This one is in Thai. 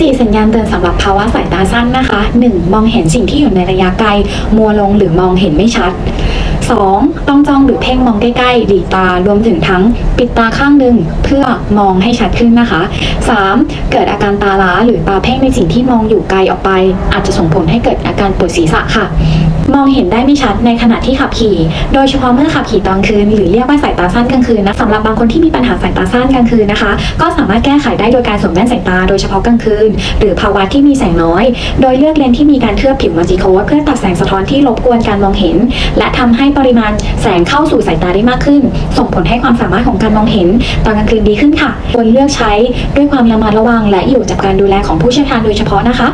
4 สัญญาณเตือนสำหรับภาวะสายตาสั้นนะคะ 1. มองเห็นสิ่งที่อยู่ในระยะไกลมัวลงหรือมองเห็นไม่ชัด 2. ต้องจ้องหรือเพ่งมองใกล้ๆหลีตารวมถึงทั้งปิดตาข้างหนึ่งเพื่อมองให้ชัดขึ้นนะคะ 3. เกิดอาการตาล้าหรือตาเพ่งในสิ่งที่มองอยู่ไกลออกไปอาจจะส่งผลให้เกิดอาการปวดศีรษะค่ะมองเห็นได้ไม่ชัดในขณะที่ขับขี่โดยเฉพาะเมื่อขับขี่ตอนคืนหรือเรียกว่าสายตาสั้นกลางคืนนะสำหรับบางคนที่มีปัญหาสายตาสั้นกลางคืนนะคะก็สามารถแก้ไขได้โดยการสวมแว่นสายตาโดยเฉพาะกลางคืนหรือภาวะที่มีแสงน้อยโดยเลือกเลนส์ที่มีการเคลือบผิวมัลติโคดเพื่อตัดแสงสะท้อนที่รบกวนการมองเห็นและทำให้ปริมาณแสงเข้าสู่สายตาได้มากขึ้นส่งผลให้ความสามารถของการมองเห็นตอนกลางคืนดีขึ้นค่ะควรเลือกใช้ด้วยความระมัดระวังและอยู่กับการดูแลของผู้เชี่ยวชาญโดยเฉพาะนะคะ